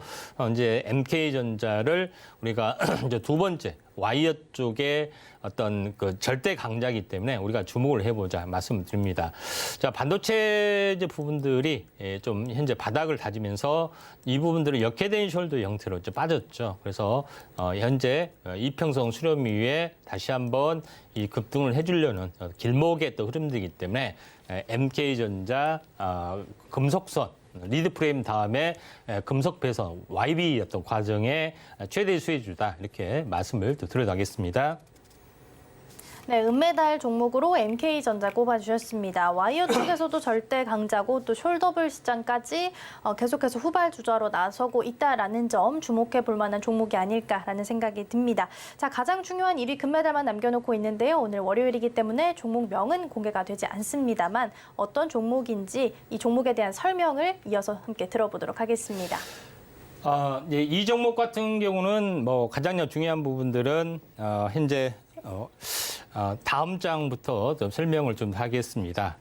이제 MK전자를 우리가 이제 두 번째 와이어 쪽에 어떤 그 절대 강자이기 때문에 우리가 주목을 해보자 말씀드립니다. 자, 반도체 부분들이 좀 현재 바닥을 다지면서 이 부분들은 역회된 숄더 형태로 좀 빠졌죠. 그래서 현재 이평선 수렴 이후에 다시 한번 이 급등을 해주려는 길목의 또 흐름들이기 때문에 MK전자 금속선 리드 프레임 다음에 금속 배선 YB 어떤 과정의 최대 수혜주다 이렇게 말씀을 또 드려가겠습니다. 네, 은메달 종목으로 MK전자 꼽아주셨습니다. 와이어 쪽에서도 절대 강자고 또 숄더블 시장까지 계속해서 후발주자로 나서고 있다라는 점 주목해 볼 만한 종목이 아닐까라는 생각이 듭니다. 자, 가장 중요한 1위 금메달만 남겨놓고 있는데요. 오늘 월요일이기 때문에 종목명은 공개가 되지 않습니다만 어떤 종목인지 이 종목에 대한 설명을 이어서 함께 들어보도록 하겠습니다. 예, 이 종목 같은 경우는 뭐 가장 중요한 부분들은 현재 다음 장부터 좀 설명을 좀 하겠습니다.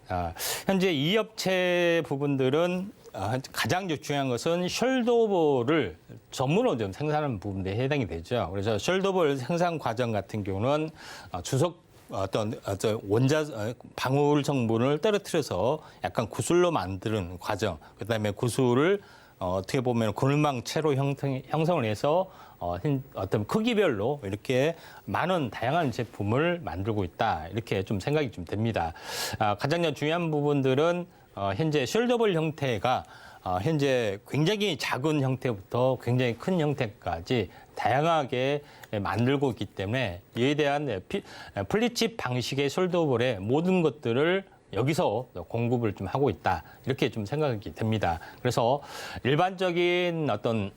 현재 이 업체 부분들은 가장 중요한 것은 숄더볼을 전문으로 좀 생산하는 부분에 해당이 되죠. 그래서 숄더볼 생산 과정 같은 경우는 주석 어떤 원자 방울 성분을 떨어뜨려서 약간 구슬로 만드는 과정, 그다음에 구슬을 어떻게 보면 그늘망체로 형성을 해서 어떤 크기별로 이렇게 많은 다양한 제품을 만들고 있다. 이렇게 좀 생각이 좀 됩니다. 가장 중요한 부분들은 현재 숄더볼 형태가 현재 굉장히 작은 형태부터 굉장히 큰 형태까지 다양하게 만들고 있기 때문에 이에 대한 플리칩 방식의 숄더볼의 모든 것들을 여기서 공급을 좀 하고 있다. 이렇게 좀 생각이 됩니다. 그래서 일반적인 어떤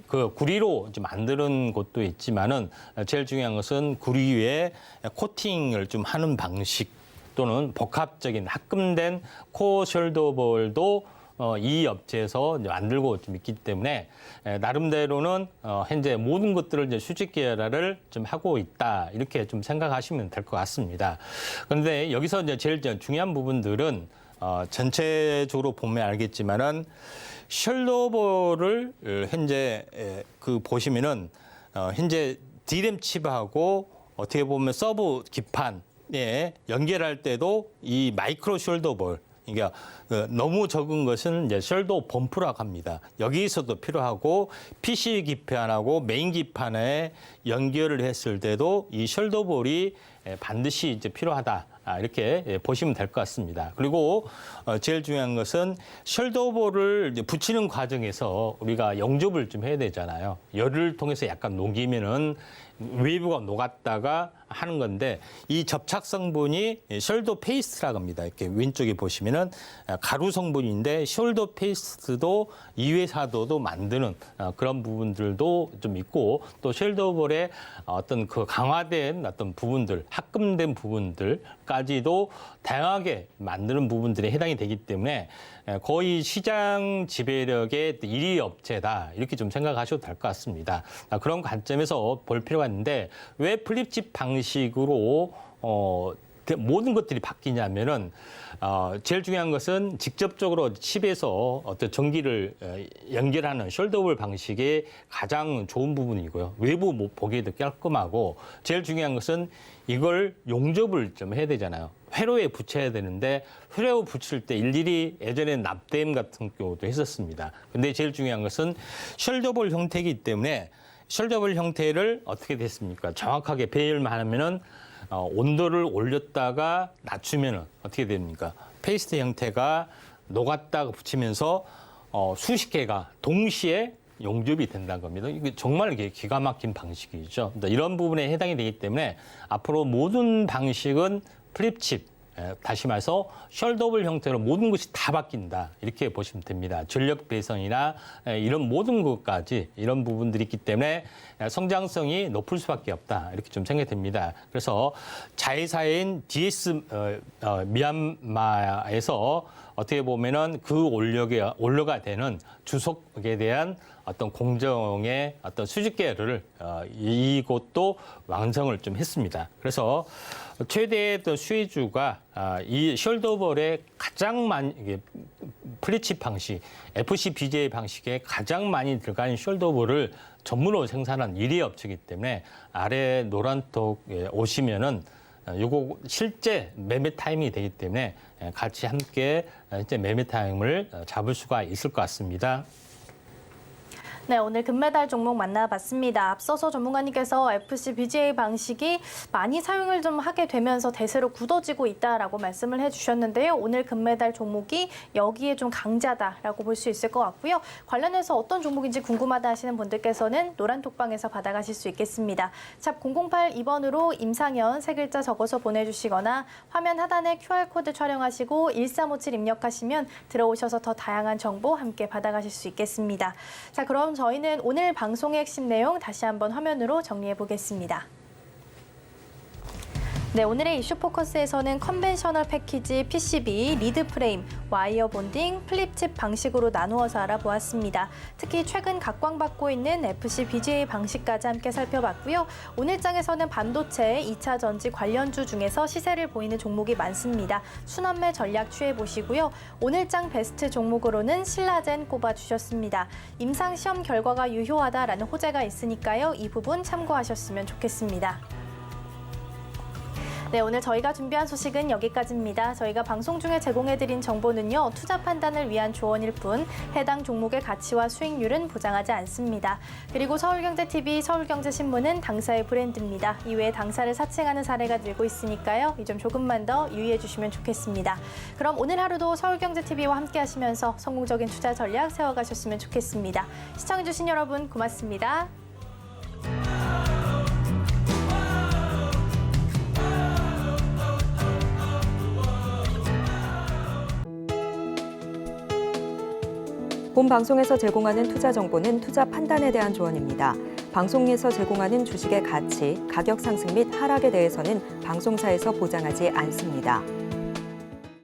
그 구리로 좀 만드는 곳도 있지만은 제일 중요한 것은 구리 위에 코팅을 좀 하는 방식 또는 복합적인 합금된 코어 숄더볼도 이 업체에서 이제 만들고 좀 있기 때문에 나름대로는 현재 모든 것들을 이제 수직 계열화를 좀 하고 있다 이렇게 좀 생각하시면 될 것 같습니다. 그런데 여기서 이제 제일 중요한 부분들은 전체적으로 보면 알겠지만은 숄더볼을 현재 그 보시면은 현재 D램 칩하고 어떻게 보면 서브 기판에 연결할 때도 이 마이크로 숄더볼 그러니까 너무 적은 것은 이제 숄더 범프라고 합니다. 여기서도 필요하고 PC 기판하고 메인 기판에 연결을 했을 때도 이 숄더볼이 반드시 이제 필요하다. 이렇게 보시면 될 것 같습니다. 그리고 제일 중요한 것은 숄더볼을 이제 붙이는 과정에서 우리가 영접을 좀 해야 되잖아요. 열을 통해서 약간 녹이면은 웨이브가 녹았다가 하는 건데 이 접착 성분이 숄더 페이스트라고 합니다. 이렇게 왼쪽에 보시면은 가루 성분인데 숄더 페이스트도 이 회사도 만드는 그런 부분들도 좀 있고 또 숄더볼의 어떤 그 강화된 어떤 부분들, 합금된 부분들까지도 다양하게 만드는 부분들에 해당이 되기 때문에 거의 시장 지배력의 1위 업체다 이렇게 좀 생각하셔도 될 것 같습니다. 그런 관점에서 볼 필요가 있는데 왜 플립칩 방식으로 모든 것들이 바뀌냐면은 제일 중요한 것은 직접적으로 칩에서 어떤 전기를 연결하는 숄더볼 방식의 가장 좋은 부분이고요. 외부 보기에도 깔끔하고 제일 중요한 것은 이걸 용접을 좀 해야 되잖아요. 회로에 붙여야 되는데 회로에 붙일 때 일일이 예전에 납땜 같은 경우도 했었습니다. 근데 제일 중요한 것은 숄더볼 형태이기 때문에 숄더볼 형태를 어떻게 됐습니까? 정확하게 배열만 하면은 온도를 올렸다가 낮추면은 어떻게 됩니까? 페이스트 형태가 녹았다가 붙이면서 수십 개가 동시에 용접이 된다는 겁니다. 이게 정말 이게 기가 막힌 방식이죠. 이런 부분에 해당이 되기 때문에 앞으로 모든 방식은 플립칩, 다시 말해서 숄더볼 형태로 모든 것이 다 바뀐다. 이렇게 보시면 됩니다. 전력 배선이나 이런 모든 것까지 이런 부분들이 있기 때문에 성장성이 높을 수밖에 없다. 이렇게 좀 생각이 됩니다. 그래서 자회사인 DS 미얀마에서 어떻게 보면은 그 올려가 되는 주석에 대한 어떤 공정의 어떤 수직 계열을 이것도 완성을 좀 했습니다. 그래서 최대의 수혜주가 이 숄더볼의 가장 많이 플리칩 방식, FCBJ 방식에 가장 많이 들어간 숄더볼을 전문으로 생산한 1위 업체이기 때문에 아래 노란톡에 오시면은 요거 실제 매매 타임이 되기 때문에 같이 함께 이제 매매 타임을 잡을 수가 있을 것 같습니다. 네, 오늘 금메달 종목 만나봤습니다. 앞서서 전문가님께서 FC BGA 방식이 많이 사용을 좀 하게 되면서 대세로 굳어지고 있다라고 말씀을 해주셨는데요. 오늘 금메달 종목이 여기에 좀 강자다라고 볼 수 있을 것 같고요. 관련해서 어떤 종목인지 궁금하다 하시는 분들께서는 노란 톡방에서 받아가실 수 있겠습니다. 샵 008-2번으로 임상현 세 글자 적어서 보내주시거나 화면 하단에 QR코드 촬영하시고 1357 입력하시면 들어오셔서 더 다양한 정보 함께 받아가실 수 있겠습니다. 자, 그럼 저희는 오늘 방송의 핵심 내용 다시 한번 화면으로 정리해 보겠습니다. 네, 오늘의 이슈 포커스에서는 컨벤셔널 패키지, PCB, 리드 프레임, 와이어 본딩, 플립칩 방식으로 나누어서 알아보았습니다. 특히 최근 각광받고 있는 FC BGA 방식까지 함께 살펴봤고요. 오늘 장에서는 반도체, 2차 전지 관련주 중에서 시세를 보이는 종목이 많습니다. 순환매 전략 취해보시고요. 오늘 장 베스트 종목으로는 신라젠 꼽아주셨습니다. 임상 시험 결과가 유효하다라는 호재가 있으니까요. 이 부분 참고하셨으면 좋겠습니다. 네, 오늘 저희가 준비한 소식은 여기까지입니다. 저희가 방송 중에 제공해드린 정보는요, 투자 판단을 위한 조언일 뿐 해당 종목의 가치와 수익률은 보장하지 않습니다. 그리고 서울경제TV, 서울경제신문은 당사의 브랜드입니다. 이외에 당사를 사칭하는 사례가 늘고 있으니까요. 이 점 조금만 더 유의해 주시면 좋겠습니다. 그럼 오늘 하루도 서울경제TV와 함께 하시면서 성공적인 투자 전략 세워가셨으면 좋겠습니다. 시청해주신 여러분 고맙습니다. 본 방송에서 제공하는 투자 정보는 투자 판단에 대한 조언입니다. 방송에서 제공하는 주식의 가치, 가격 상승 및 하락에 대해서는 방송사에서 보장하지 않습니다.